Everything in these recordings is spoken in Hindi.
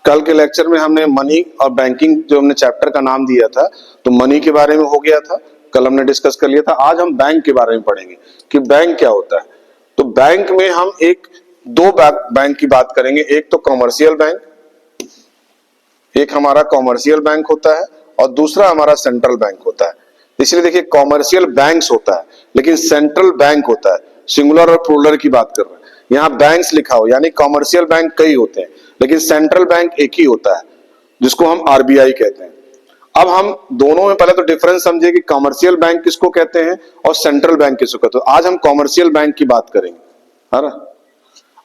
कल के लेक्चर में हमने मनी और बैंकिंग जो हमने चैप्टर का नाम दिया था, तो मनी के बारे में हो गया था, कल हमने डिस्कस कर लिया था। आज हम बैंक के बारे में पढ़ेंगे कि बैंक क्या होता है। तो बैंक में हम दो बैंक की बात करेंगे। एक तो कॉमर्शियल बैंक, एक हमारा कॉमर्शियल बैंक होता है और दूसरा हमारा सेंट्रल बैंक होता है। इसलिए देखिए, कॉमर्शियल बैंक्स होता है लेकिन सेंट्रल बैंक होता है। सिंगुलर और प्लूरल की बात कर रहे हैं। यहाँ बैंक्स लिखा हो, यानी कॉमर्शियल बैंक कई होते हैं लेकिन सेंट्रल बैंक एक ही होता है, जिसको हम आरबीआई कहते हैं। अब हम दोनों में पहले तो डिफरेंस समझे कि कॉमर्शियल बैंक किसको कहते हैं और सेंट्रल बैंक किसको कहते हैं। आज हम कॉमर्शियल बैंक की बात करेंगे, है ना।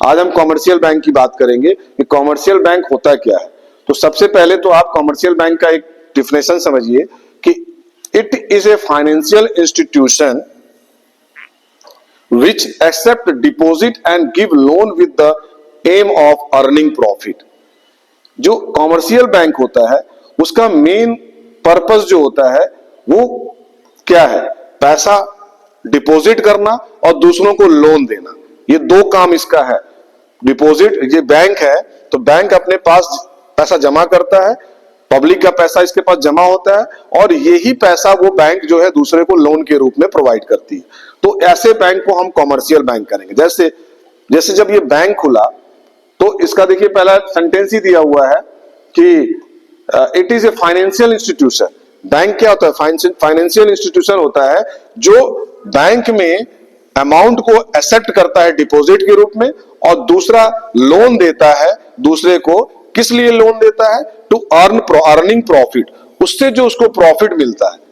आज हम कॉमर्शियल बैंक की बात करेंगे कि कॉमर्शियल बैंक होता क्या है। तो सबसे पहले तो आप कॉमर्शियल बैंक का एक डिफिनेशन समझिए कि it is a financial institution which accept deposit and give loan with the aim of earning profit। जो कॉमर्शियल बैंक होता है उसका मेन पर्पस जो होता है वो क्या है, पैसा डिपॉजिट करना और दूसरों को लोन देना। ये दो काम इसका है। डिपॉजिट, ये बैंक है तो बैंक अपने पास पैसा जमा करता है, पब्लिक का पैसा इसके पास जमा होता है और यही पैसा वो बैंक जो है दूसरे को लोन के रूप में प्रोवाइड करती है। तो ऐसे बैंक को हम कॉमर्शियल बैंक करेंगे। जैसे जब ये बैंक खुला तो इसका देखिए पहला सेंटेंस ही दिया हुआ है कि it is a financial institution. Bank क्या होता है? फाइनेंशियल इंस्टीट्यूशन होता है जो बैंक में अमाउंट को एक्सेप्ट करता है डिपॉजिट के रूप में और दूसरा लोन देता है दूसरे को। किस लिए लोन देता है? टू अर्निंग प्रॉफिट, उससे जो उसको प्रॉफिट मिलता है।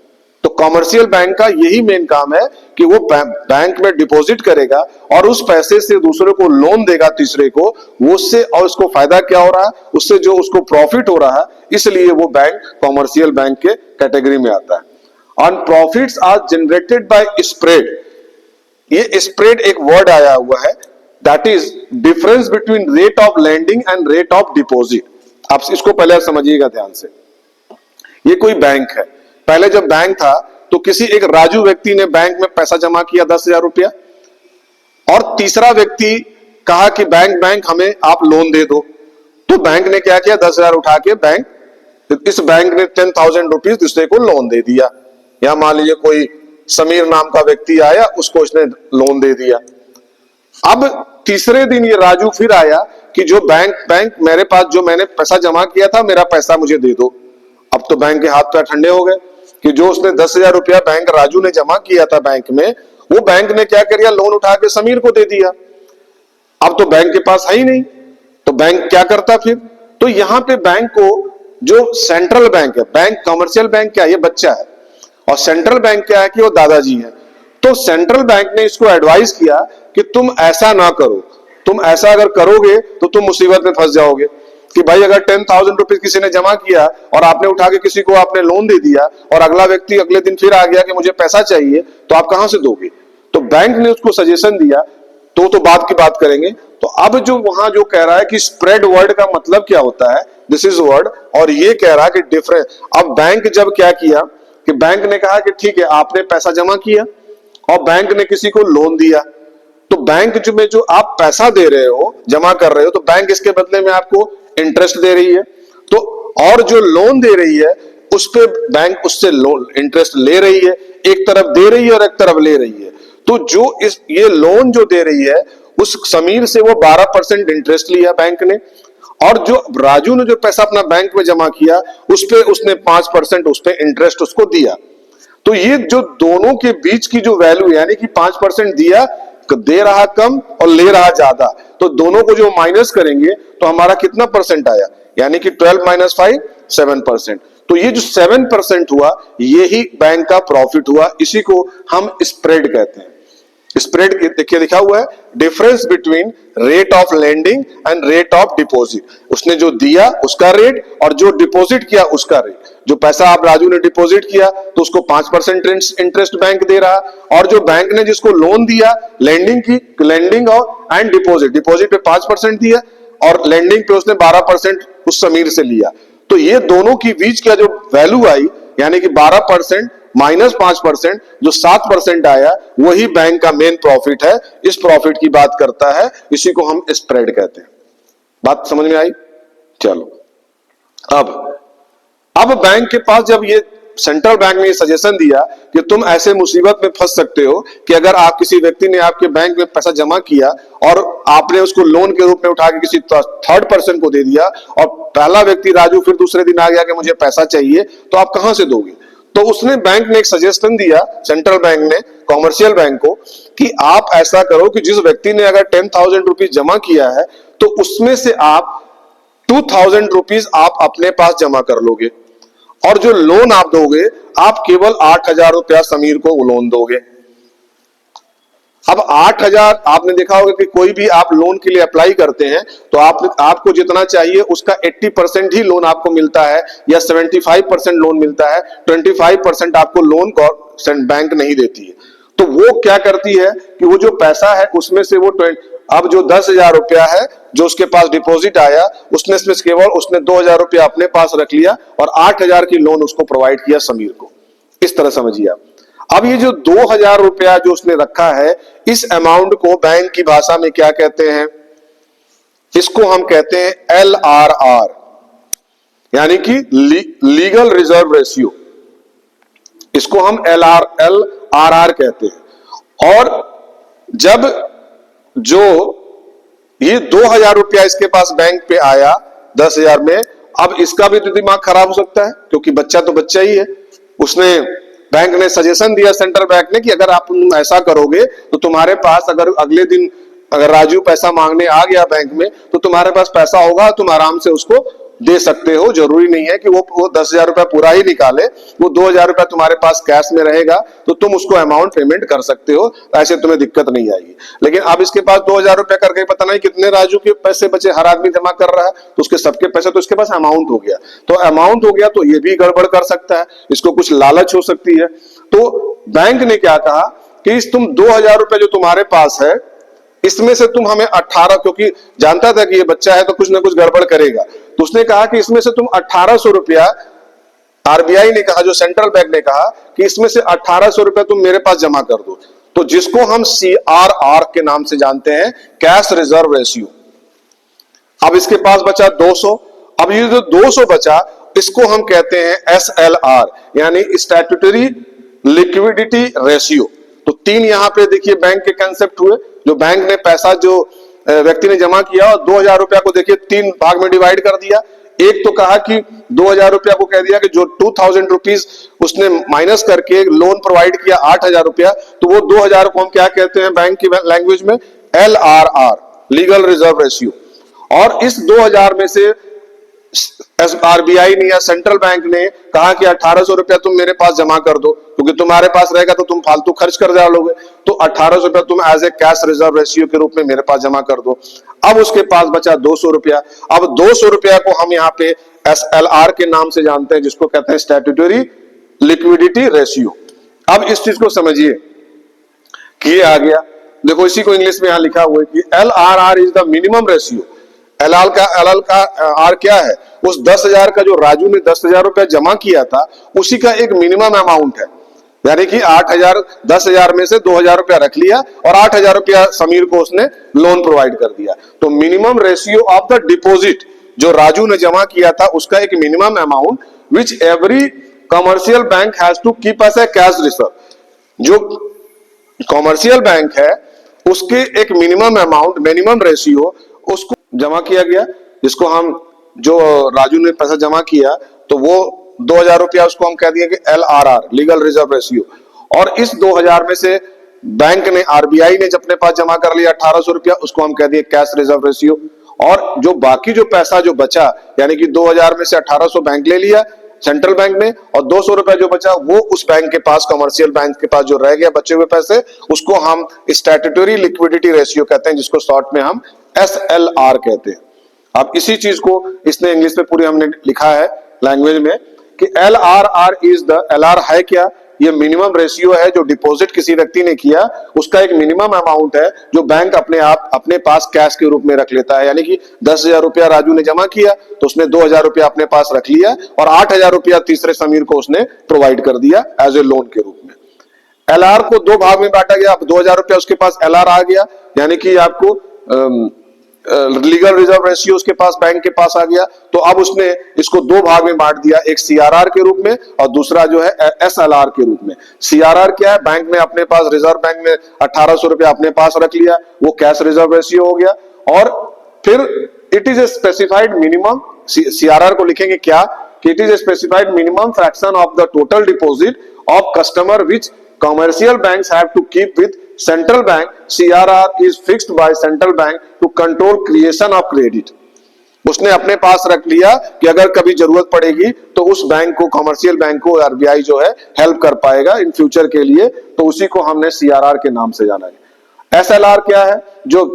तो कॉमर्शियल बैंक का यही मेन काम है कि वो बैंक में डिपॉजिट करेगा और उस पैसे से दूसरे को लोन देगा तीसरे को, वो उससे और उसको फायदा क्या हो रहा है, उससे जो उसको प्रॉफिट हो रहा है, इसलिए वो बैंक कॉमर्शियल बैंक के कैटेगरी में आता है। और profits are generated by spread. ये स्प्रेड एक वर्ड आया हुआ है, that is difference between rate of lending and rate of deposit. आप इसको पहले समझिएगा ध्यान से। ये कोई बैंक है, पहले जब बैंक था तो किसी एक राजू व्यक्ति ने बैंक में पैसा जमा किया 10,000 रुपया और तीसरा व्यक्ति कहा कि बैंक हमें आप लोन दे दो। तो बैंक ने क्या किया, 10,000 उठा के इस बैंक ने 10,000 रुपीज दूसरे को लोन दे दिया। या मान लीजिए कोई समीर नाम का व्यक्ति आया, उसको इसने लोन दे दिया। अब तीसरे दिन ये राजू फिर आया कि जो बैंक मेरे पास जो मैंने पैसा जमा किया था, मेरा पैसा मुझे दे दो। अब तो बैंक के हाथ पैर ठंडे हो गए कि जो उसने 10,000 रुपया बैंक राजू ने जमा किया था बैंक में, वो बैंक ने क्या कर दिया, लोन उठा के समीर को दे दिया। अब तो बैंक के पास है ही नहीं, तो बैंक क्या करता फिर? तो यहां पे बैंक को जो सेंट्रल बैंक है, बैंक कॉमर्शियल बैंक क्या है, ये बच्चा है और सेंट्रल बैंक क्या है कि वो दादाजी है। तो सेंट्रल बैंक ने इसको एडवाइस किया कि तुम ऐसा ना करो, तुम ऐसा अगर करोगे तो तुम मुसीबत में फंस जाओगे। कि भाई अगर 10,000 रुपीज किसी ने जमा किया और आपने उठा के किसी को आपने लोन दे दिया और अगला व्यक्ति अगले दिन फिर आ गया कि मुझे पैसा चाहिए, तो आप कहां से दोगे? तो बैंक ने उसको सजेशन दिया। तो बात की बात करेंगे। तो अब जो वहां जो कह रहा है कि स्प्रेड वर्ड का मतलब क्या होता है, दिस इज वर्ड, और ये कह रहा है कि डिफरेंस। अब बैंक जब क्या किया कि बैंक ने कहा कि ठीक है, आपने पैसा जमा किया और बैंक ने किसी को लोन दिया, तो बैंक में जो आप पैसा दे रहे हो, जमा कर रहे हो, तो बैंक इसके बदले में आपको इंटरेस्ट दे रही है। तो और जो लोन दे रही है उस पे बैंक उससे लोन इंटरेस्ट ले रही है। एक तरफ दे रही है और एक तरफ ले रही है। तो जो ये लोन जो दे रही है उस समीर से वो 12% इंटरेस्ट लिया बैंक ने, और जो राजू ने जो पैसा अपना बैंक में जमा किया उस पे उसने 5% उस पे इंटरेस्ट उसको दिया। तो ये जो दोनों के बीच की जो वैल्यू, यानी कि 5% दिया, दे रहा कम और ले रहा ज्यादा, तो दोनों को जो माइनस करेंगे तो हमारा कितना परसेंट आया, यानी कि 12 - 5 7%। तो ये जो 7% हुआ यही बैंक का प्रॉफिट हुआ। इसी को हम स्प्रेड कहते हैं। स्प्रेड देखिए लिखा हुआ है, difference between rate of lending and rate of deposit. उसने जो दिया उसका रेट और जो डिपॉजिट किया उसका रेट। जो पैसा आप राजू ने डिपॉजिट किया तो उसको 5% इंटरेस्ट बैंक दे रहा, और जो बैंक ने जिसको लोन दिया, लेंडिंग और एंड डिपॉजिट पे 5% दिया और लेंडिंग पे उसने 12% उस समीर से लिया। तो ये दोनों की बीच का जो वैल्यू आई, यानी कि 12% माइनस 5%, जो 7% आया, वही बैंक का मेन प्रॉफिट है। इस प्रॉफिट की बात करता है, इसी को हम स्प्रेड कहते हैं। बात समझ में आई? चलो। अब बैंक के पास जब ये सेंट्रल बैंक ने सजेशन दिया कि तुम ऐसे मुसीबत में फंस सकते हो कि अगर आप किसी व्यक्ति ने आपके बैंक में पैसा जमा किया और आपने उसको लोन के रूप में उठा के किसी थर्ड पर्सन को दे दिया और पहला व्यक्ति राजू फिर दूसरे दिन आ गया कि मुझे पैसा चाहिए, तो आप कहां से दोगे? तो उसने बैंक ने एक सजेशन दिया, सेंट्रल बैंक ने कॉमर्शियल बैंक को, कि आप ऐसा करो कि जिस व्यक्ति ने अगर 10,000 रुपीज जमा किया है तो उसमें से आप 2,000 रुपीज आप अपने पास जमा कर लोगे और जो लोन आप दोगे आप केवल 8,000 रुपया समीर को लोन दोगे। अब 8,000, आपने देखा होगा कि कोई भी आप लोन के लिए अप्लाई करते हैं तो आपको जितना चाहिए उसका 80% ही लोन आपको मिलता है या 75% लोन मिलता है, 25% आपको लोन बैंक नहीं देती है। तो वो क्या करती है कि वो जो पैसा है उसमें से वो अब जो 10,000 रुपया है जो उसके पास डिपॉजिट आया उसने इसमें केवल उसने 2,000 रुपया अपने पास रख लिया और 8,000 की लोन उसको प्रोवाइड किया समीर को। इस तरह समझिए आप। अब ये जो 2,000 रुपया जो उसने रखा है, इस अमाउंट को बैंक की भाषा में क्या कहते हैं? इसको हम कहते हैं LRR, यानी कि लीगल रिजर्व रेशियो। इसको हम LRR कहते हैं। और जब जो ये 2,000 रुपया इसके पास बैंक पे आया 10,000 में, अब इसका भी तो दिमाग खराब हो सकता है क्योंकि बच्चा तो बच्चा ही है। उसने बैंक ने सजेशन दिया, सेंट्रल बैंक ने, कि अगर आप ऐसा करोगे तो तुम्हारे पास अगर अगले दिन अगर राजू पैसा मांगने आ गया बैंक में तो तुम्हारे पास पैसा होगा, तुम आराम से उसको दे सकते हो। जरूरी नहीं है कि वो 10,000 रुपया पूरा ही निकाले, वो 2,000 रुपया तुम्हारे पास कैश में रहेगा तो तुम उसको अमाउंट पेमेंट कर सकते हो, ऐसे तुम्हें दिक्कत नहीं आएगी। लेकिन अब इसके पास 2,000 रुपया करके पता नहीं कितने राजू के पैसे बचे, हर आदमी जमा कर रहा है तो उसके सबके पैसे, तो इसके पास अमाउंट हो गया। तो अमाउंट हो गया तो ये भी गड़बड़ कर सकता है, इसको कुछ लालच हो सकती है। तो बैंक ने क्या कहा कि तुम 2,000 रुपया जो तुम्हारे पास है इसमें से तुम हमें 18, क्योंकि जानता था कि ये बच्चा है तो कुछ ना कुछ गड़बड़ करेगा, तो उसने कहा कि इसमें से तुम 1,800 रुपया, आरबीआई ने कहा, जो सेंट्रल बैंक ने कहा कि इसमें से 1,800 रुपया तुम मेरे पास जमा कर दो, तो जिसको हम CRR के नाम से जानते हैं, कैश रिजर्व रेशियो। अब इसके पास बचा 200। अब ये जो 200 बचा इसको हम कहते हैं SLR, यानी स्टैट्यूटरी लिक्विडिटी रेशियो। तो 3 यहां पे देखिए बैंक के कंसेप्ट हुए। जो बैंक ने पैसा जो व्यक्ति ने जमा किया और 2,000 रुपया को देखिए 3 भाग में डिवाइड कर दिया। एक तो कहा कि 2,000 रुपया को कह दिया कि जो 2,000 रुपीज उसने माइनस करके लोन प्रोवाइड किया 8,000 रुपया, तो वो 2,000 को हम क्या कहते हैं बैंक की लैंग्वेज में? LRR, legal reserve ratio. और इस 2,000 में से आरबीआई ने या सेंट्रल बैंक ने कहा कि 1,800 रुपया तुम मेरे पास जमा कर दो, क्योंकि तुम्हारे पास रहेगा तो तुम फालतू खर्च कर डालोगे, तो 1,800 रुपया तुम as a cash reserve ratio के रूप में मेरे पास जमा कर दो। अब उसके पास बचा 200 रुपया। अब 200 रुपया को हम यहाँ पे SLR के नाम से जानते हैं, जिसको कहते हैं स्टैट्यूटरी लिक्विडिटी रेशियो। अब इस चीज को समझिए कि ये आ गया, देखो इसी को इंग्लिश में यहां लिखा हुआ है कि LRR is the minimum ratio. LR का R क्या है? उस 10,000 का जो राजू ने 10,000 रुपया जमा किया था उसी का एक मिनिमम अमाउंट है, यानी कि 8,000, 10,000 में से 2,000 रुपया रख लिया और 8,000 रुपया समीर को उसने लोन प्रोवाइड कर दिया। तो minimum ratio of the deposit जो राजू ने जमा किया था उसका एक minimum amount which every commercial bank has to keep as a cash reserve. जो कमर्शियल बैंक है उसके एक मिनिमम अमाउंट, मिनिमम रेशियो उसको जमा किया गया, जिसको हम, जो राजू ने पैसा जमा किया तो वो 2,000 रुपया उसको हम कह दिए कि LRR, लीगल रिजर्व रेशियो। और इस 2,000 में से बैंक ने, आरबीआई ने अपने पास जमा कर लिया 1,800 रुपया, उसको हम कह दिए कैश रिजर्व रेशियो। और जो बाकी जो पैसा जो बचा, यानी कि 2,000 में से 1,800 बैंक ले लिया सेंट्रल बैंक ने, और 200 रुपया जो बचा वो उस बैंक के पास, कमर्शियल बैंक के पास जो रह गया बचे हुए पैसे, उसको हम स्टैट्यूटरी लिक्विडिटी रेशियो कहते हैं, जिसको शॉर्ट में हम SLR कहते हैं। अब इसी चीज को इसने इंग्लिश में पूरी हमने लिखा है लैंग्वेज में कि LRR इज द, LR है क्या? ये मिनिमम रेशियो है जो डिपॉजिट किसी व्यक्ति ने किया उसका एक मिनिमम अमाउंट है जो बैंक अपने पास कैश के रूप में रख लेता है। यानी कि 10,000 रुपया राजू ने जमा किया तो उसने 2,000 रुपया अपने पास रख लिया और 8,000 रुपया तीसरे समीर को उसने प्रोवाइड कर दिया एज ए लोन के रूप में। LR को 2 भाग में बांटा गया। अब 2,000 रुपया उसके पास LR आ गया, यानी कि आपको लीगल रिजर्व रेशियो उसके पास बैंक के पास आ गया, तो अब उसने इसको दो भाग में बांट दिया, एक सीआरआर के रूप में और दूसरा जो है एसएलआर के रूप में। सीआरआर क्या है? बैंक में अपने पास, रिजर्व बैंक में 1800 रुपया अपने पास रख लिया, वो कैश रिजर्व रेशियो हो गया। और फिर it is a specified minimum, CRR को लिखेंगे क्या कि it is a specified minimum fraction of the total deposit of customer which commercial banks have to keep with central bank. CRR is fixed by central bank to control creation of credit. उसने अपने पास रख लिया कि अगर कभी जरूरत पड़ेगी तो उस बैंक को, कमर्शियल बैंक को आरबीआई जो है हेल्प कर पाएगा इन फ्यूचर के लिए, तो उसी को हमने सीआरआर के नाम से जाना है। एसएलआर क्या है? जो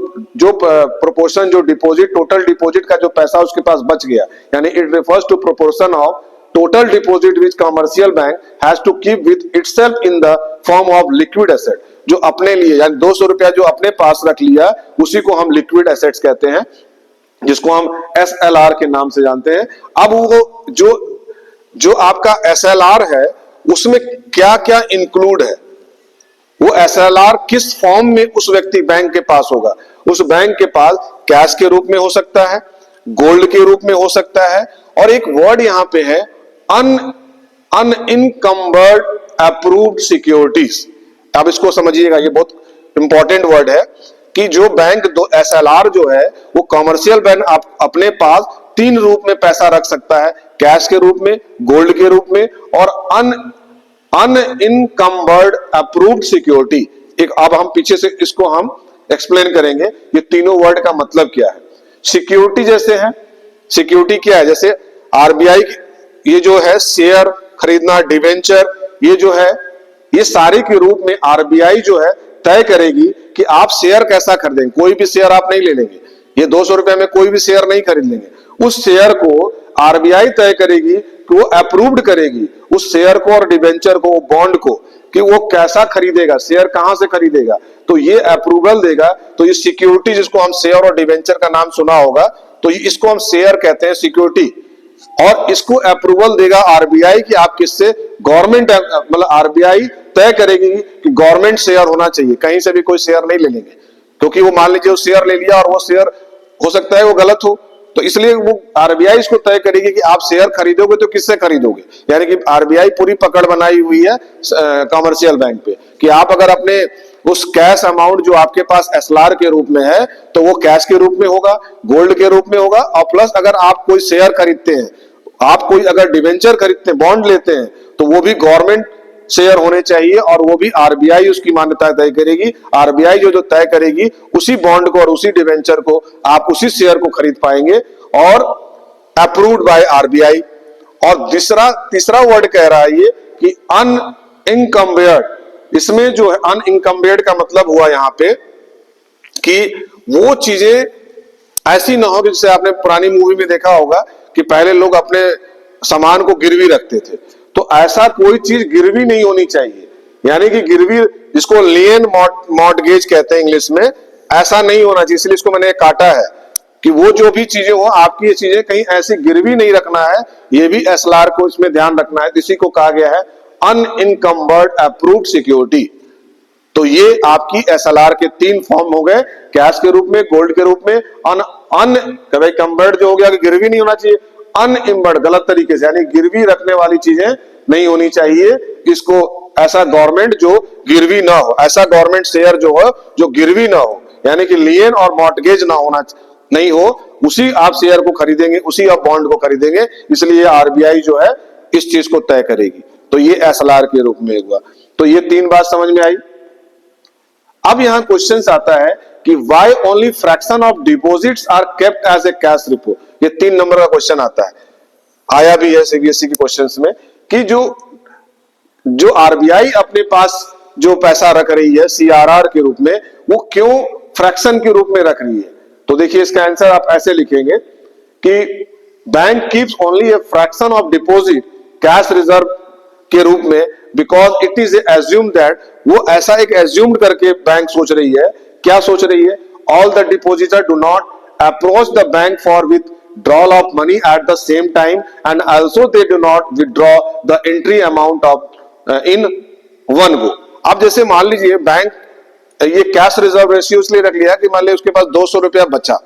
प्रोपोर्शन, जो डिपॉजिट, टोटल डिपॉजिट का जो पैसा उसके पास बच गया, यानी it refers to proportion of total deposit which commercial bank has to keep with itself in the form of liquid asset. जो अपने लिए, यानी 200 रुपया जो अपने पास रख लिया, उसी को हम लिक्विड एसेट्स कहते हैं, जिसको हम एसएलआर के नाम से जानते हैं। अब वो जो आपका एसएलआर है उसमें क्या क्या इंक्लूड है, वो एसएलआर किस फॉर्म में उस व्यक्ति बैंक के पास होगा। उस बैंक के पास कैश के रूप में हो सकता है, गोल्ड के रूप में हो सकता है, और एक वर्ड यहां पे है अनइनकम्बर्ड अप्रूव्ड सिक्योरिटीज। अब इसको समझिएगा, ये बहुत इंपॉर्टेंट वर्ड है कि जो बैंक दो एसएलआर जो है वो कमर्शियल बैंक अपने पास तीन रूप में पैसा रख सकता है, कैश के रूप में, गोल्ड के रूप में और अनइनकम्बर्ड अप्रूव्ड सिक्योरिटी। एक अब हम पीछे से इसको हम एक्सप्लेन करेंगे, ये तीनों वर्ड का मतलब क्या है। सिक्योरिटी जैसे है, सिक्योरिटी क्या है? जैसे आरबीआई ये जो है शेयर खरीदना, डिवेंचर, ये जो है ये सारे के रूप में आरबीआई जो है तय करेगी कि आप शेयर कैसा खरीदेंगे। कोई भी शेयर आप नहीं ले लेंगे, ये 200 रुपए में कोई भी शेयर नहीं खरीद लेंगे। उस शेयर को आरबीआई तय करेगी कि वो अप्रूव्ड करेगी उस शेयर को और डिवेंचर को, बॉन्ड को, कि वो कैसा खरीदेगा, शेयर कहां से खरीदेगा, तो ये अप्रूवल देगा। तो ये सिक्योरिटी, जिसको हम शेयर और डिवेंचर का नाम सुना होगा, तो इसको हम शेयर कहते हैं, सिक्योरिटी। और इसको अप्रूवल देगा आरबीआई कि आप किससे, गवर्नमेंट, मतलब आरबीआई तय करेगी कि गवर्नमेंट शेयर होना चाहिए, कहीं से भी कोई शेयर नहीं ले लेंगे, क्योंकि वो मान लीजिए वो शेयर ले लिया और वो शेयर हो सकता है वो गलत हो, तो इसलिए वो आरबीआई इसको तय करेगी कि आप शेयर खरीदोगे तो किससे खरीदोगे। यानी कि आरबीआई पूरी पकड़ बनाई हुई है कमर्शियल बैंक पे कि आप अगर अपने उस कैश अमाउंट जो आपके पास एसएलआर के रूप में है तो वो कैश के रूप में होगा, गोल्ड के रूप में होगा, और प्लस अगर आप कोई शेयर खरीदते हैं, आप कोई अगर डिवेंचर खरीदते हैं, बॉन्ड लेते हैं, तो वो भी गवर्नमेंट शेयर होने चाहिए और वो भी आरबीआई उसकी मान्यता तय करेगी। आरबीआई जो तय करेगी उसी बॉन्ड को और उसी डिवेंचर को आप उसी शेयर को खरीद पाएंगे और अप्रूव्ड बाय आरबीआई। और तीसरा वर्ड कह रहा है ये कि अनइनकम्बेयर्ड। इसमें जो है अनइनकम्बेयर्ड का मतलब हुआ यहाँ पे कि वो चीजें ऐसी ना हो, जैसे आपने पुरानी मूवी में देखा होगा कि पहले लोग अपने सामान को गिरवी रखते थे, तो ऐसा कोई चीज गिरवी नहीं होनी चाहिए। यानी कि गिरवी, जिसको लियन मॉर्टगेज कहते हैं इंग्लिश में, ऐसा नहीं होना चाहिए। इसलिए इसको मैंने काटा है कि वो जो भी चीजें हो, आपकी ये चीजें कहीं ऐसी गिरवी नहीं रखना है, ये भी एसएलआर को इसमें ध्यान रखना है। इसी को कहा गया है अनइनकम्बर्ड अप्रूव्ड सिक्योरिटी। तो ये आपकी एसएलआर के तीन फॉर्म हो गए, कैश के रूप में, गोल्ड के रूप में। अनकम्बर्ड जो हो गया कि गिरवी नहीं होना चाहिए, अनइम्बर्ड गलत तरीके से, यानी गिरवी रखने वाली चीजें नहीं होनी चाहिए। इसको ऐसा गवर्नमेंट जो गिरवी ना हो, ऐसा गवर्नमेंट शेयर जो हो जो गिरवी ना हो, यानी कि लियन और मॉर्टगेज ना होना नहीं हो, उसी आप शेयर को खरीदेंगे, उसी आप बॉन्ड को खरीदेंगे। इसलिए आरबीआई जो है इस चीज को तय करेगी। तो ये एसएलआर के रूप में हुआ। तो ये तीन बात समझ में आई। अब यहां क्वेश्चन आता है कि why only fraction of deposits are kept as a cash repo. ये 3 नंबर का क्वेश्चन आता है, आया भी है सीबीएसई के क्वेश्चंस में, कि जो आरबीआई अपने पास जो पैसा रख रही है सीआरआर के रूप में, वो क्यों फ्रैक्शन के रूप में रख रही है। तो देखिए इसका आंसर आप ऐसे लिखेंगे कि bank keeps only a fraction of deposit cash reserve के रूप में, because it is assume that, वो ऐसा एक एज्यूम्ड करके बैंक सोच रही है। क्या सोच रही है? All the depositor do not approach the bank for withdrawal of money at the same time and also they do not withdraw the entry amount of in one go। अब जैसे मान लीजिए बैंक ये कैश रिजर्व रेशियो इसलिए रख लिया कि मान लीजिए उसके पास 200 रुपया बचा,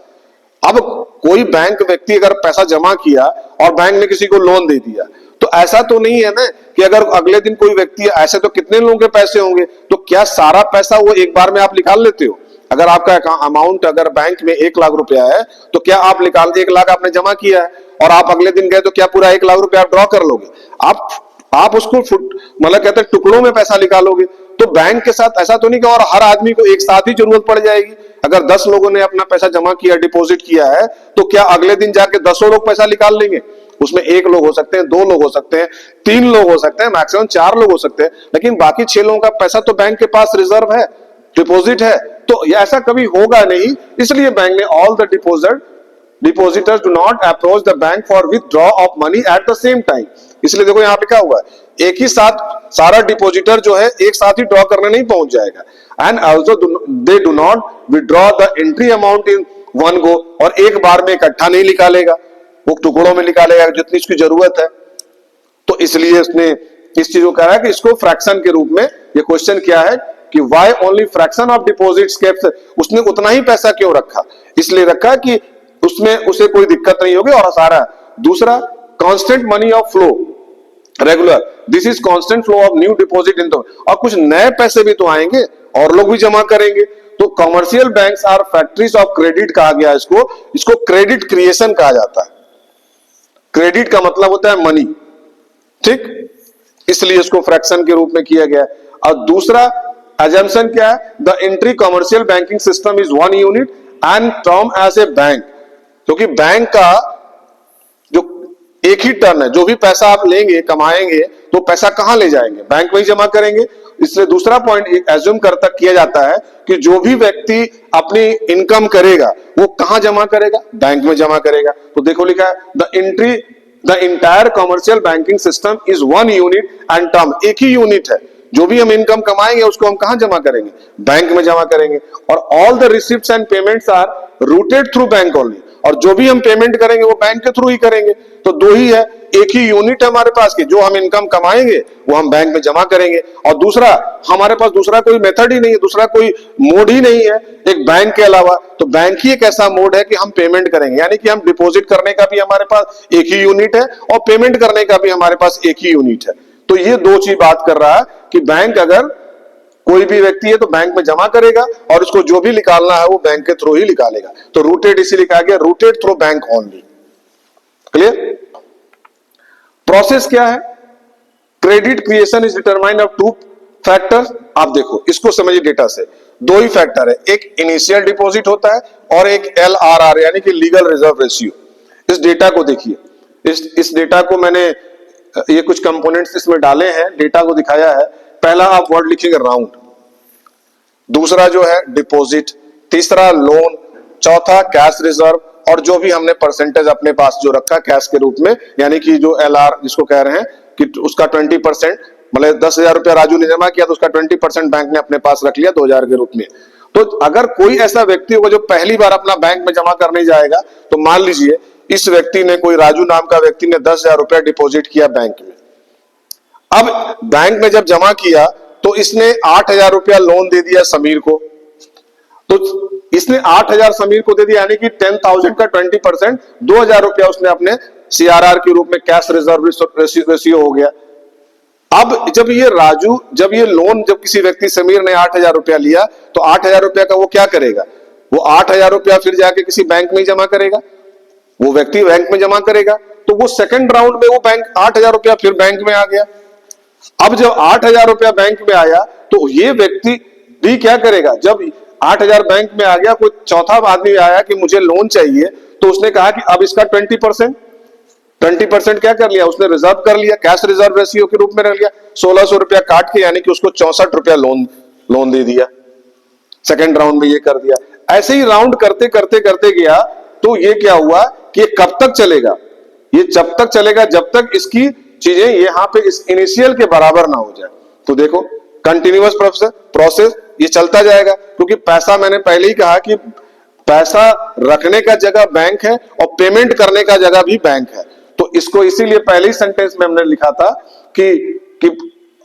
अब कोई बैंक व्यक्ति अगर पैसा जमा किया और बैंक ने किसी को लोन दे दिया, तो ऐसा तो नहीं है ना कि अगर अगले दिन कोई व्यक्ति, ऐसे तो कितने लोगों के पैसे होंगे, तो क्या सारा पैसा वो एक बार में आप निकाल लेते हो? अगर आपका अमाउंट अगर बैंक में 1 लाख रुपया है, तो क्या आप 1 लाख आपने जमा किया है और आप अगले दिन गए तो क्या पूरा 1 लाख रुपया आप ड्रॉ कर लोगे? आप उसको मतलब कहते हैं टुकड़ों में पैसा निकालोगे। तो बैंक के साथ ऐसा तो नहीं कि और हर आदमी को एक साथ ही जरूरत पड़ जाएगी। अगर 10 लोगों ने अपना पैसा जमा किया, डिपॉजिट किया है, तो क्या अगले दिन जाके 10 लोग पैसा निकाल लेंगे? उसमें 1 लोग हो सकते हैं, 2 लोग हो सकते हैं, 3 लोग हो सकते हैं, मैक्सिमम 4 लोग हो सकते हैं, लेकिन बाकी 6 लोगों का पैसा तो बैंक के पास रिजर्व है, डिपॉजिट है। तो ऐसा कभी होगा नहीं, इसलिए बैंक ने all the depositors do not approach the bank for withdraw of money at the same time. इसलिए देखो यहां लिखा हुआ है, एक ही साथ सारा डिपोजिटर जो है एक साथ ही ड्रॉ करने नहीं पहुंच जाएगा। And also they do not withdraw the entry amount in one go, और एक बार में इकट्ठा नहीं निकालेगा, वो टुकड़ों में निकालेगा जितनी इसकी जरूरत है। तो इसलिए उसने इस चीज को कहा है कि इसको फ्रैक्शन के रूप में, ये क्वेश्चन क्या है कि why only fraction of deposits kept, उसने उतना ही पैसा क्यों रखा? इसलिए रखा कि उसमें उसे कोई दिक्कत नहीं होगी और सारा। दूसरा, constant money of flow regular, this is constant flow of new deposit in, और कुछ नए पैसे भी तो आएंगे और लोग भी जमा करेंगे। तो commercial banks are factories of credit कहा गया इसको क्रेडिट क्रिएशन कहा जाता है। क्रेडिट का मतलब होता है मनी, ठीक, इसलिए इसको फ्रैक्शन के रूप में किया गया। और दूसरा assumption क्या है? The entry commercial banking system is one unit and term as a bank, क्योंकि बैंक का जो एक ही टर्न है, जो भी पैसा आप लेंगे कमाएंगे तो पैसा कहां ले जाएंगे? बैंक में ही जमा करेंगे। इसलिए दूसरा पॉइंट एज्यूम किया जाता है कि जो भी व्यक्ति अपनी इनकम करेगा वो कहां जमा करेगा? बैंक में जमा करेगा। तो देखो लिखा है the entire commercial banking system is one unit and term, एक ही यूनिट है, जो भी हम इनकम कमाएंगे उसको हम कहां जमा करेंगे? बैंक में जमा करेंगे। और all the receipts and payments are routed through bank only, और जो भी हम पेमेंट करेंगे वो बैंक के थ्रू ही करेंगे। तो दो ही है, एक ही यूनिट है हमारे पास की, जो हम इनकम कमाएंगे वो हम बैंक में जमा करेंगे, और दूसरा हमारे पास दूसरा कोई मेथड ही नहीं है, दूसरा कोई मोड ही नहीं है एक बैंक के अलावा। तो बैंक ही एक ऐसा मोड है कि हम पेमेंट करेंगे, यानी कि हम डिपॉजिट करने का भी हमारे पास एक ही यूनिट है और पेमेंट करने का भी हमारे पास एक ही यूनिट है। तो ये दो चीज बात कर रहा है कि बैंक, अगर कोई भी व्यक्ति है तो बैंक में जमा करेगा और उसको जो भी निकालना है वो बैंक के थ्रू ही निकालेगा। तो रूटेड इसीलिए कहा गया, rooted through bank only. Clear? Process क्या है? Credit creation is determined of 2 factors. आप देखो इसको समझिए, डेटा से 2 ही फैक्टर है, एक इनिशियल डिपॉजिट होता है और एक LRR यानी कि लीगल रिजर्व रेशियो। इस डेटा को देखिए, इस डेटा को मैंने ये कुछ कंपोनेंट्स इसमें डाले हैं, डेटा को दिखाया है। पहला आप वर्ड लिखेंगे राउंड, दूसरा जो है डिपॉजिट, तीसरा लोन, चौथा कैश रिजर्व, और जो भी हमने परसेंटेज अपने पास जो रखा कैश के रूप में, यानी कि जो LR जिसको कह रहे हैं कि उसका 20%, मतलब 10,000 रुपया राजू ने जमा किया तो उसका 20% बैंक ने अपने पास रख लिया 2,000 के रूप में। तो अगर कोई ऐसा व्यक्ति होगा जो पहली बार अपना बैंक में जमा करने जाएगा, तो मान लीजिए इस व्यक्ति ने, कोई राजू नाम का व्यक्ति ने 10,000 रुपया डिपॉजिट किया बैंक में। अब बैंक में जब जमा किया तो इसने 8,000 रुपया लोन दे दिया समीर को, तो इसने 8,000 समीर को दे दिया, यानी कि 10,000 का 20%, 2,000 रुपया उसने अपने CRR के रूप में कैश रिजर्व रेशियो हो गया। अब जब ये लोन, जब किसी व्यक्ति समीर ने 8,000 रुपया लिया, तो 8,000 रुपया का वो क्या करेगा? वो 8,000 रुपया फिर जाके किसी बैंक में जमा करेगा, वो व्यक्ति बैंक में जमा करेगा। तो वो सेकंड राउंड में वो बैंक 8,000 रुपया फिर बैंक में आ गया। अब जब 8,000 रुपया बैंक में आया तो ये व्यक्ति भी क्या करेगा? जब 8,000 बैंक में आ गया, कोई चौथा आदमी आया कि मुझे लोन चाहिए, तो उसने कहा कि अब इसका 20% क्या कर लिया? उसने रिजर्व कर लिया, कैश रिजर्व रेशियो के रूप में रख लिया, 1,600 रुपया काट के, यानी कि उसको 64 रुपया लोन दे दिया। सेकंड राउंड में ये कर दिया। ऐसे ही राउंड करते करते करते गया, तो ये क्या हुआ कि ये कब तक चलेगा? ये जब तक चलेगा जब तक इसकी चीजें यहाँ पे इस इनिशियल के बराबर ना हो जाए। तो देखो कंटिन्यूअस प्रोसेस ये चलता जाएगा, क्योंकि पैसा, मैंने पहले ही कहा कि पैसा रखने का जगह बैंक है और पेमेंट करने का जगह भी बैंक है। तो इसको इसीलिए पहले ही सेंटेंस में हमने लिखा था कि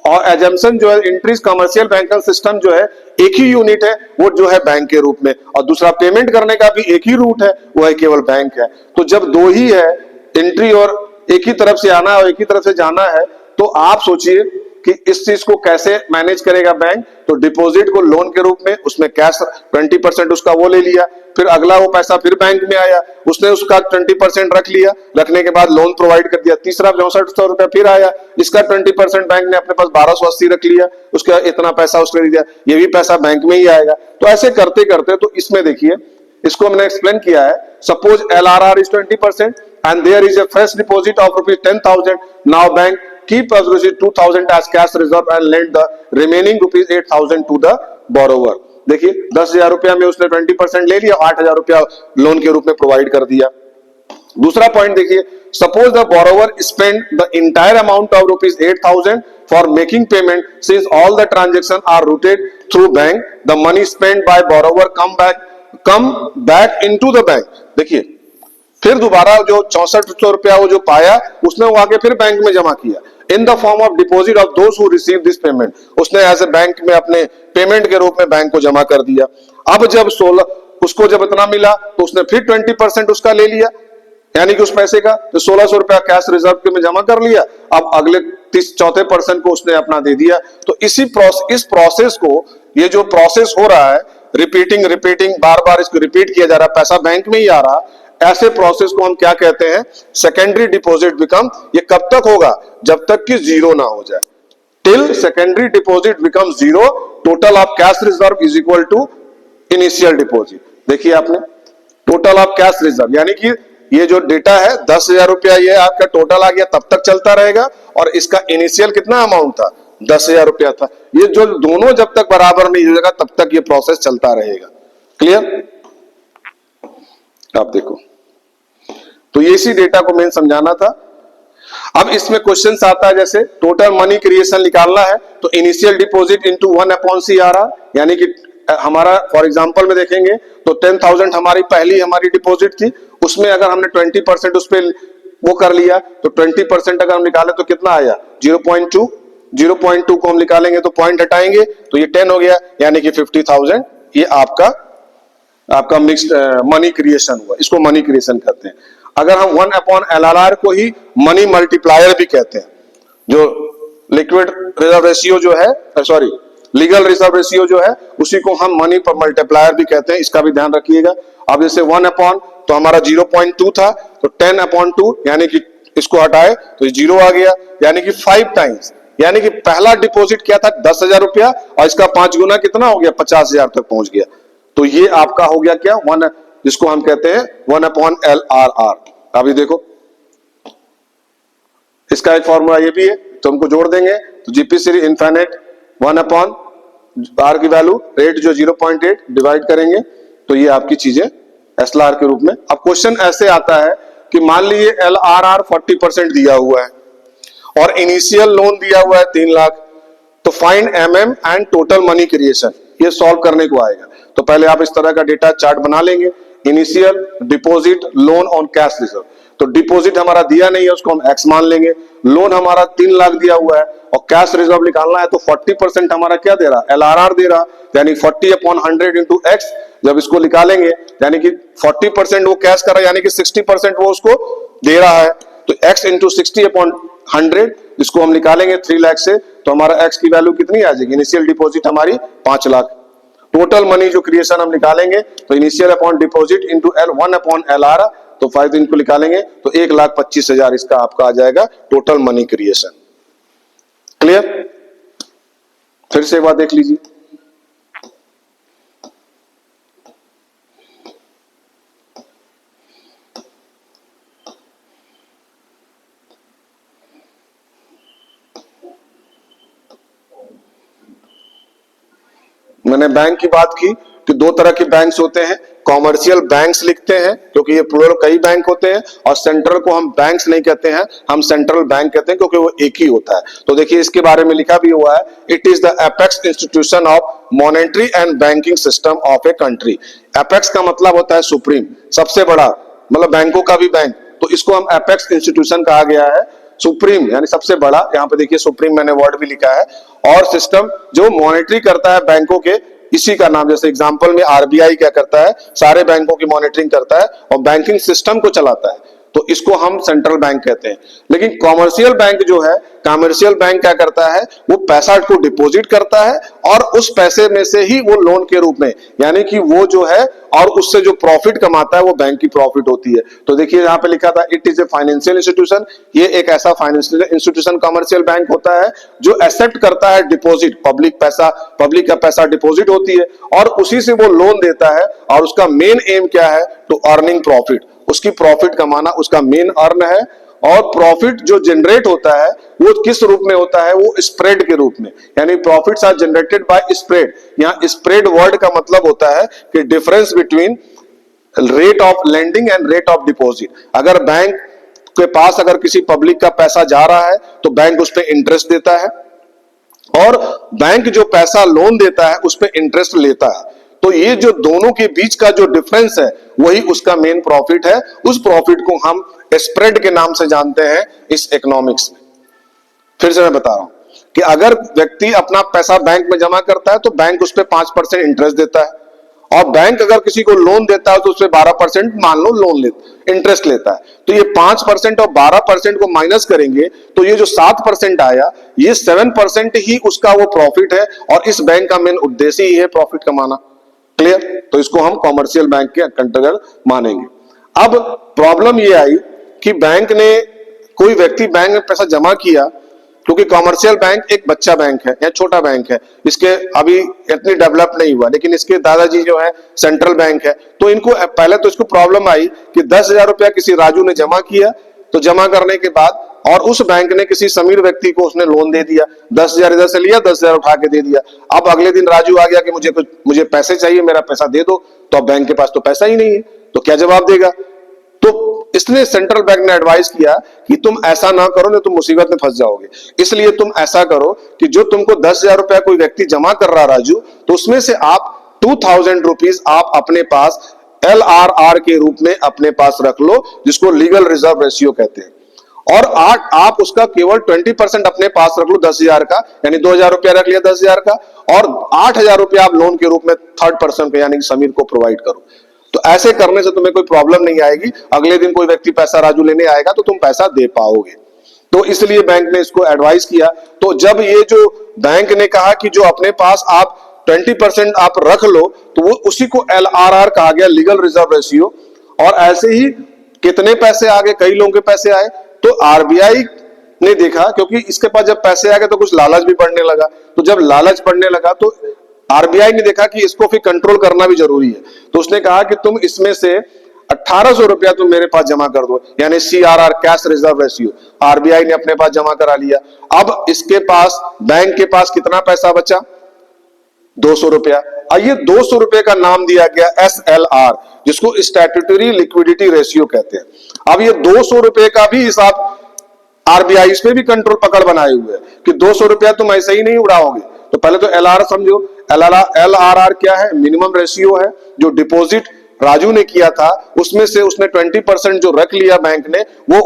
और एजम्पशन जो है इंट्रीज कमर्शियल बैंकिंग सिस्टम जो है एक ही यूनिट है, वो जो है बैंक के रूप में, और दूसरा पेमेंट करने का भी एक ही रूट है, वो है केवल बैंक है। तो जब दो ही है एंट्री और एक ही तरफ से आना और एक ही तरफ से जाना है, तो आप सोचिए कि इस चीज को कैसे मैनेज करेगा बैंक। तो डिपॉजिट को लोन के रूप में, उसमें कैश 20% उसका वो ले लिया, फिर अगला वो पैसा फिर बैंक में आया, उसने उसका 20% रख लिया, रखने के बाद लोन प्रोवाइड कर दिया, तीसरा 6400 रुपया फिर आया, इसका 20% बैंक ने अपने पास 1280 रख लिया, उसका इतना पैसा उसने दे दिया, ये भी पैसा बैंक में ही आएगा। तो ऐसे करते करते, तो इसमें देखिए इसको हमने एक्सप्लेन किया है। Suppose LRR is 20% and there is a fresh deposit of rupees 10,000. Now bank keep as rupees 2,000 as cash reserve and lend the remaining rupees 8,000 to the borrower. देखिए 10,000 रुपया में उसने 20% ले लिया, 8,000 रुपया लोन के रूप में प्रोवाइड कर दिया। दूसरा पॉइंट देखिए, suppose the borrower spend the entire amount of rupees 8,000 for making payment, since all the transaction are routed through bank, the money spend by borrower come back into the bank. देखिए फिर दोबारा जो 6400 रुपया वो जो पाया, उसने वो आगे फिर बैंक में जमा किया in the form of deposit of those who receive this payment. उसने एज ए बैंक में अपने पेमेंट के रूप में बैंक को जमा कर दिया। अब जब 16 उसको जब इतना मिला, तो उसने फिर 20% उसका ले लिया, यानी कि उस पैसे का, तो 1600 रुपया कैश रिजर्व के में जमा कर लिया। अब अगले 34% को उसने अपना दे दिया। तो इस प्रोसेस को, ये जो प्रोसेस हो रहा है, रिपीटिंग बार बार इसको रिपीट किया जा रहा है, पैसा बैंक में ही आ रहा, ऐसे प्रोसेस को हम क्या कहते हैं? Secondary deposit become. ये कब तक होगा? जब तक कि जीरो ना हो जाए। Till secondary deposit become zero, total of cash reserve is equal to initial deposit. देखिए आपने टोटल ऑफ कैश रिजर्व, यानी कि ये जो डेटा है 10,000 रुपया, ये आपका टोटल आ गया, तब तक चलता रहेगा, और इसका इनिशियल कितना अमाउंट था? 10,000 रुपया था। ये जो दोनों जब तक बराबर नहीं हो जाएगा, तब तक ये प्रोसेस चलता रहेगा। क्लियर? आप देखो, तो ये इसी डेटा को मैंने समझाना था। अब इसमें क्वेश्चन आता है, जैसे टोटल मनी क्रिएशन निकालना है, तो इनिशियल डिपॉजिट इंटू 1/CRR, यानी कि हमारा फॉर एग्जांपल में देखेंगे तो 10,000 हमारी पहली हमारी डिपॉजिट थी, उसमें अगर हमने 20% उस पर वो कर लिया, तो 20% अगर हम निकाले तो कितना आया? 0.2 को हम निकालेंगे तो पॉइंट हटाएंगे तो ये 10 हो गया, यानी कि 50,000 ये आपका मिक्स्ड मनी क्रिएशन हुआ। इसको मनी क्रिएशन कहते हैं। अगर हम 1/LRR को ही मनी मल्टीप्लायर भी कहते हैं, जो लिक्विड रिजर्व रेशियो जो है, सॉरी लीगल रिजर्व रेशियो जो है, उसी को हम मनी पर मल्टीप्लायर भी कहते हैं। इसका भी ध्यान रखिएगा। अब जैसे 1 तो हमारा 0.2 था, तो 10/2 यानी कि इसको हटाए तो 0 आ गया, यानी कि 5 टाइम्स, यानी कि पहला डिपॉजिट क्या था? 10,000 रुपया, और इसका 5 गुना कितना हो गया? 50,000 तक पहुंच गया। तो ये आपका हो गया क्या? 1, जिसको हम कहते हैं 1/LRR। अभी देखो इसका एक फॉर्मूला ये भी है, तो हमको जोड़ देंगे तो जीपी इनफाइनाइट 1/R की वैल्यू रेट जो 0.8 डिवाइड करेंगे, तो ये आपकी चीजें SLR के रूप में। अब क्वेश्चन ऐसे आता है कि मान लीजिए LRR 40% दिया हुआ है और इनिशियल लोन दिया हुआ है 3 लाख, तो find MM and total money creation, ये सॉल्व करने को आएगा। तो पहले आप इस तरह का डेटा चार्ट बना लेंगे, इनिशियल, डिपॉजिट, लोन और कैश रिजर्व। तो डिपॉजिट हमारा दिया नहीं है, उसको हम X मान लेंगे। लोन हमारा 3 लाख दिया हुआ है और कैश रिजर्व निकालना है, तो 40% हमारा क्या दे रहा? LRR दे रहा, यानी 40/100 इंटू X। जब इसको निकालेंगे, यानी कि 40% वो कैश कर रहा है, यानी कि 60% वो उसको दे रहा है, तो X इंटू 60/100, इसको हम निकालेंगे 3 लाख से, तो हमारा X की वैल्यू कितनी आ जाएगी? इनिशियल डिपॉजिट हमारी 5 लाख। टोटल मनी जो क्रिएशन हम निकालेंगे, तो initial upon deposit into 1/LR, तो 5 दिन को निकालेंगे तो 1,25,000 इसका आपका आ जाएगा टोटल मनी क्रिएशन। क्लियर? फिर से एक बार देख लीजिए। मैंने बैंक की बात की कि 2 तरह के बैंक्स होते हैं। कॉमर्शियल बैंक्स लिखते हैं क्योंकि ये प्लूरल कई बैंक होते हैं, और सेंट्रल को हम बैंक्स नहीं कहते हैं, हम सेंट्रल बैंक कहते हैं क्योंकि वो एक ही होता है। तो देखिए इसके बारे में लिखा भी हुआ है, it is the apex institution of monetary and banking system of a country. Apex का मतलब होता है सुप्रीम, सबसे बड़ा, मतलब बैंकों का भी बैंक, तो इसको हम एपेक्स इंस्टीट्यूशन कहा गया है। सुप्रीम यानी सबसे बड़ा, यहाँ पे देखिए सुप्रीम मैंने वर्ड भी लिखा है, और सिस्टम जो मॉनिटरी करता है बैंकों के, इसी का नाम, जैसे एग्जांपल में आरबीआई क्या करता है, सारे बैंकों की मॉनिटरिंग करता है और बैंकिंग सिस्टम को चलाता है, तो इसको हम सेंट्रल बैंक कहते हैं। लेकिन कॉमर्शियल बैंक जो है, कॉमर्शियल बैंक क्या करता है, वो पैसा को डिपॉजिट करता है और उस पैसे में से ही वो लोन के रूप में, यानी कि वो जो है, और उससे जो प्रॉफिट कमाता है वो बैंक की प्रॉफिट होती है। तो देखिए यहाँ पे लिखा था it is a financial institution, ये एक ऐसा फाइनेंशियल इंस्टीट्यूशन कॉमर्शियल बैंक होता है जो एक्सेप्ट करता है डिपॉजिट, पब्लिक का पैसा डिपॉजिट होती है और उसी से वो लोन देता है, और उसका मेन एम क्या है, टू अर्निंग प्रॉफिट, उसकी प्रॉफिट कमाना उसका मेन अर्न है। और प्रॉफिट जो जनरेट होता है वो किस रूप में होता है, वो स्प्रेड के रूप में, यानी profits are generated by spread. यहाँ स्प्रेड वर्ड का मतलब होता है कि difference between rate of lending and rate of deposit. अगर बैंक के पास अगर किसी पब्लिक का पैसा जा रहा है तो बैंक उस पर इंटरेस्ट देता है, और बैंक जो पैसा लोन देता है उस पर इंटरेस्ट लेता है। तो ये जो दोनों के बीच का जो डिफरेंस है वही उसका मेन प्रॉफिट है। उस प्रॉफिट को हम स्प्रेड के नाम से जानते हैं इस इकोनॉमिक्स में। फिर से मैं बता रहा हूं कि अगर व्यक्ति अपना पैसा बैंक में जमा करता है तो बैंक उस पर 5% इंटरेस्ट देता है, और बैंक अगर किसी को लोन देता है तो उसपे 12% मान लो लोन इंटरेस्ट लेता है। तो ये 5% और 12% को माइनस करेंगे तो ये जो 7% आया, ये 7% ही उसका वो प्रॉफिट है, और इस बैंक का मेन उद्देश्य ही है प्रॉफिट कमाना। क्लियर? तो इसको हम कॉमर्शियल बैंक के अंतर्गत मानेंगे। अब प्रॉब्लम ये आई कि बैंक ने, कोई व्यक्ति बैंक में पैसा जमा किया, क्योंकि कॉमर्शियल बैंक एक बच्चा बैंक है या छोटा बैंक है, इसके अभी इतनी डेवलप नहीं हुआ, लेकिन इसके दादाजी जो है सेंट्रल बैंक है, तो इनको पहले तो इसको प्रॉब्लम आई कि 10,000 रुपया किसी राजू ने जमा किया, तो जमा करने के बाद और उस बैंक ने किसी समीर व्यक्ति को उसने लोन दे दिया, 10,000 इधर से लिया, 10,000 उठा के दे दिया। अब अगले दिन राजू आ गया कि मुझे पैसे चाहिए, मेरा पैसा दे दो, तो अब बैंक के पास तो पैसा ही नहीं है, तो क्या जवाब देगा? तो इसलिए सेंट्रल बैंक ने एडवाइस किया कि तुम ऐसा ना करो, नहीं तुम मुसीबत में फंस जाओगे। इसलिए तुम ऐसा करो कि जो तुमको 10,000 रुपया कोई व्यक्ति जमा कर रहा राजू, तो उसमें से आप 2,000 रुपीज आप अपने पास LRR के रूप में अपने पास रख लो, जिसको लीगल रिजर्व रेशियो कहते हैं, और आप उसका केवल 20% अपने पास रख लो 10,000 का, यानी 2,000 रुपया रख लिया 10,000 का, और 8,000 रुपया आप लोन के रूप में थर्ड पर्सन पे यानी कि समीर को प्रोवाइड करो। तो ऐसे करने से तुम्हें कोई प्रॉब्लम नहीं आएगी, अगले दिन कोई व्यक्ति पैसा राजू लेने आएगा तो तुम पैसा दे पाओगे। तो इसलिए बैंक ने इसको एडवाइस किया। तो जब ये जो बैंक ने कहा कि जो अपने पास आप 20% आप रख लो, तो वो उसी को LRR कहा गया, लीगल रिजर्व रेशियो। और ऐसे ही कितने पैसे आ गए, कई लोगों के पैसे आए, तो आरबीआई ने देखा, क्योंकि इसके पास जब पैसे आ गए तो कुछ लालच भी बढ़ने लगा, तो जब लालच बढ़ने लगा तो आरबीआई ने देखा कि इसको फिर कंट्रोल करना भी जरूरी है, तो उसने कहा कि तुम इसमें से 1,800 रुपया तुम मेरे पास जमा कर दो, यानी CRR, cash reserve ratio, RBI ने अपने पास जमा करा लिया। अब इसके पास, बैंक के पास कितना पैसा बचा, 200 रुपया। आइए 200 रुपए का नाम दिया गया SLR, जिसको स्टैट्यूटरी लिक्विडिटी रेशियो कहते हैं। अब ये 200 रुपए का भी हिसाब आरबीआई इस पे भी कंट्रोल पकड़ बनाए हुए है कि 200 रुपया तुम ऐसे ही नहीं उड़ाओगे। तो पहले तो LR समझो, LRR क्या है, मिनिमम रेशियो है। जो डिपॉजिट राजू ने किया था उसमें से उसने 20% जो रख लिया बैंक ने, वो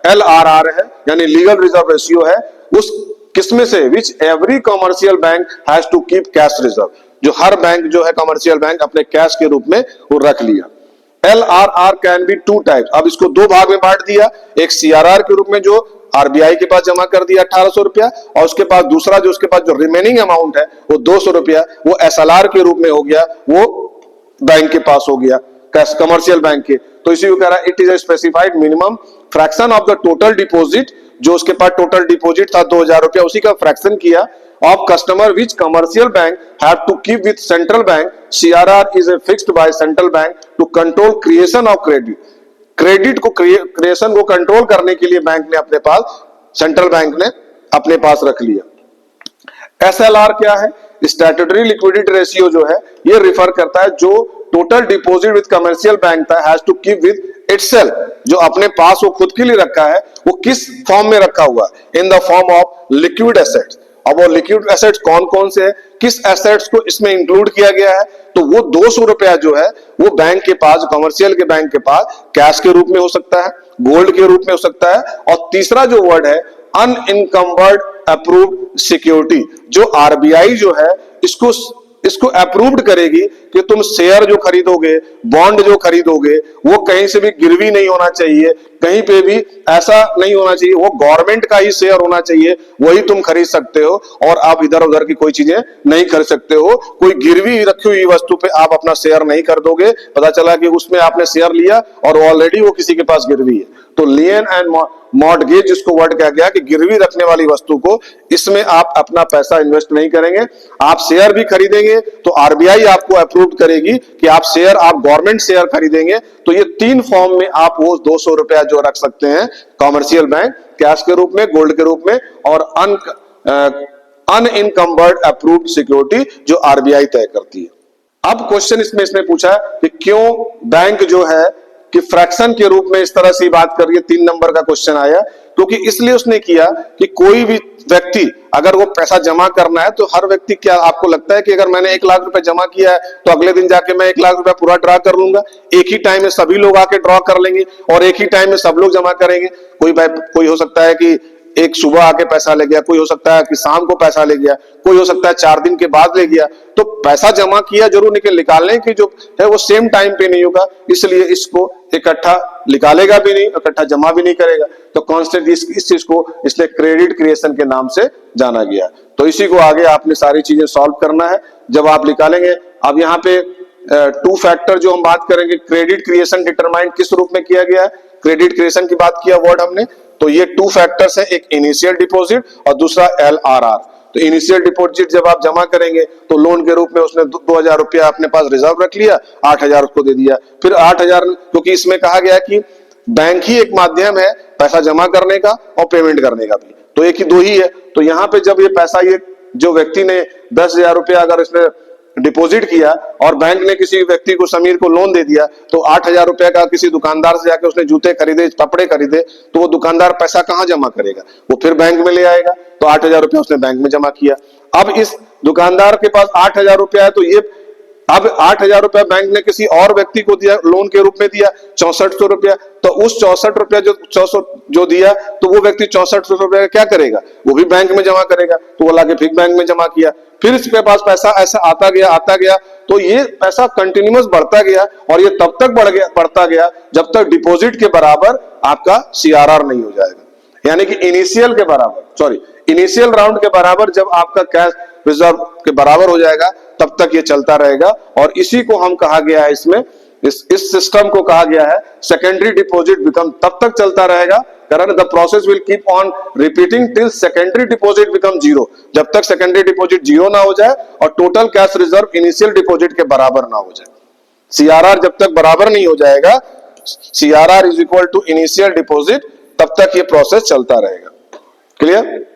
LRR है, यानी लीगल रिजर्व रेशियो है। उस किसमें से, which every commercial bank has to keep cash reserve, जो हर बैंक जो है कॉमर्शियल बैंक अपने कैश के रूप में वो रख लिया। LRR can be 2 types. अब इसको 2 भाग में बांट दिया, एक CRR के रूप में जो आरबीआई के पास जमा कर दिया 1,800 रुपया, और उसके पास दूसरा जो उसके पास जो रिमेनिंग अमाउंट है वो 200 रुपया, वो SLR के रूप में हो गया, वो बैंक के पास हो गया, कमर्शियल बैंक के। तो इसी को कह रहा है it is a specified minimum fraction of the total deposit, जो उसके पास टोटल डिपॉजिट था 2,000 रुपया, उसी का फ्रैक्शन किया, of customer which commercial bank have to keep with central bank. CRR is a fixed by central bank to control creation of credit. Credit को क्रिएशन को कंट्रोल करने के लिए बैंक ने अपने पास, सेंट्रल बैंक ने अपने पास रख लिया। SLR क्या है, स्टैट्यूटरी लिक्विडिटी रेशियो जो है, ये रिफर करता है जो total deposit with commercial bank था has to keep with itself, जो अपने पास वो खुद के लिए रखा है, वो किस फॉर्म में रखा हुआ है, in the form of liquid assets. अब वो लिक्विड एसेट्स कौन कौन से है, किस एसेट्स को इसमें इंक्लूड किया गया है, तो वो 200 रुपया जो है वो बैंक के पास, कमर्शियल के बैंक के पास कैश के रूप में हो सकता है, गोल्ड के रूप में हो सकता है, और तीसरा जो वर्ड है अनइनकम्बर्ड अप्रूव्ड सिक्योरिटी, जो आरबीआई जो है इसको अप्रूव्ड करेगी कि तुम शेयर जो खरीदोगे, बॉन्ड जो खरीदोगे, वो कहीं से भी गिरवी नहीं होना चाहिए, कहीं पे भी ऐसा नहीं होना चाहिए, वो गवर्नमेंट का ही शेयर होना चाहिए, वही तुम खरीद सकते हो, और आप इधर उधर की कोई चीजें नहीं खरीद सकते हो। कोई गिरवी रखी हुई वस्तु पे आप अपना शेयर नहीं कर दोगे, पता चला कि उसमें आपने शेयर लिया और ऑलरेडी वो किसी के पास गिरवी है। तो लियन एंड मॉर्टगेज जिसको वर्ड कहा गया कि गिरवी रखने वाली वस्तु को, इसमें आप अपना पैसा इन्वेस्ट नहीं करेंगे। आप शेयर भी खरीदेंगे तो आरबीआई आपको अप्रूव करेगी कि आप गवर्नमेंट शेयर खरीदेंगे, तो ये 3 फॉर्म में आप वो 200 रुपया जो रख सकते हैं कॉमर्शियल बैंक, कैश के रूप में, गोल्ड के रूप में, और अनइनकम्बर्ड अप्रूव्ड सिक्योरिटी जो आरबीआई तय करती है। अब क्वेश्चन इसने पूछा कि क्यों बैंक जो है कि फ्रैक्शन के रूप में इस तरह से बात कर रही है। 3 नंबर का क्वेश्चन आया, क्योंकि इसलिए उसने किया कि कोई भी व्यक्ति अगर वो पैसा जमा करना है, तो हर व्यक्ति, क्या आपको लगता है कि अगर मैंने 1 लाख रुपए जमा किया है तो अगले दिन जाके मैं 1 लाख रुपए पूरा ड्रा कर लूंगा? एक ही टाइम में सभी लोग आके ड्रॉ कर लेंगे और एक ही टाइम में सब लोग जमा करेंगे? कोई हो सकता है कि एक सुबह आके पैसा ले गया, कोई हो सकता है कि शाम को पैसा ले गया, कोई हो सकता है 4 दिन के बाद ले गया। तो पैसा जमा किया जरूर, लेकिन निकालने की जो है वो सेम टाइम पे नहीं होगा, इसलिए इसको इकट्ठा निकालेगा भी नहीं, इकट्ठा जमा भी नहीं करेगा। तो कॉन्स्टेंट इस चीज को इसलिए क्रेडिट क्रिएशन के नाम से जाना गया। तो इसी को आगे आपने सारी चीजें सॉल्व करना है जब आप निकालेंगे। अब यहाँ पे 2 फैक्टर जो हम बात करेंगे, क्रेडिट क्रिएशन डिटरमाइन किस रूप में किया गया है, क्रेडिट क्रिएशन की बात किया वर्ड हमने, तो ये 2 फैक्टर्स है, एक इनिशियल डिपॉजिट और दूसरा LRR। तो इनिशियल डिपॉजिट जब आप जमा करेंगे तो लोन के रूप में उसने 2000 रुपया अपने पास रिजर्व रख लिया, 8000 उसको दे दिया। फिर 8000, क्योंकि इसमें कहा गया कि बैंक ही एक माध्यम है पैसा जमा करने का और पेमेंट करने का भी, तो एक ही 2 ही है। तो यहाँ पे जब ये पैसा, ये जो व्यक्ति ने 10,000 रुपया अगर इसने डिपॉजिट किया और बैंक ने किसी व्यक्ति को, समीर को लोन दे दिया, तो 8000 रुपए का किसी दुकानदार से जाके उसने जूते खरीदे, कपड़े खरीदे, तो वो दुकानदार पैसा कहां जमा करेगा? वो फिर बैंक में ले आएगा। तो 8000 रुपया उसने बैंक में जमा किया। अब इस दुकानदार के पास 8000 रुपया है, तो ये अब 8000 रुपया बैंक ने किसी और व्यक्ति को दिया, लोन के रूप में दिया 6400 रुपया। तो उस 64 रुपया जो दिया, तो वो व्यक्ति 6400 रुपया क्या करेगा? वो भी बैंक में जमा करेगा। तो वो लाके फिर बैंक में जमा किया, फिर इसके पास पैसा ऐसा आता गया, तो ये पैसा कंटिन्यूअस बढ़ता गया, और ये तब तक बढ़ता गया जब तक डिपॉजिट के बराबर आपका CRR नहीं हो जाएगा, यानी कि इनिशियल राउंड के बराबर जब आपका कैश रिजर्व के बराबर हो जाएगा, तब तक ये चलता रहेगा। और इसी को हम कहा गया है, इसमें इस सिस्टम को कहा गया है सेकेंडरी डिपॉजिट बिकम, तब तक चलता रहेगा, कारण the process will keep on repeating till secondary deposit become 0, जब तक सेकेंडरी डिपॉजिट 0 ना हो जाए और total cash reserve initial deposit के बराबर ना हो जाए। CRR जब तक बराबर नहीं हो जाएगा, CRR is equal to initial deposit, तब तक ये प्रोसेस चलता रहेगा। क्लियर?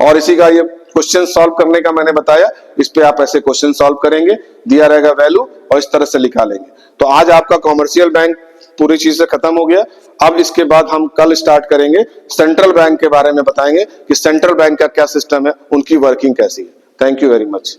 और इसी का ये क्वेश्चन सॉल्व करने का मैंने बताया, इस पे आप ऐसे क्वेश्चन सॉल्व करेंगे, दिया रहेगा वैल्यू और इस तरह से निकालेंगे। तो आज आपका कॉमर्शियल बैंक पूरी चीज से खत्म हो गया। अब इसके बाद हम कल स्टार्ट करेंगे सेंट्रल बैंक के बारे में, बताएंगे कि सेंट्रल बैंक का क्या सिस्टम है, उनकी वर्किंग कैसी है। Thank you very much.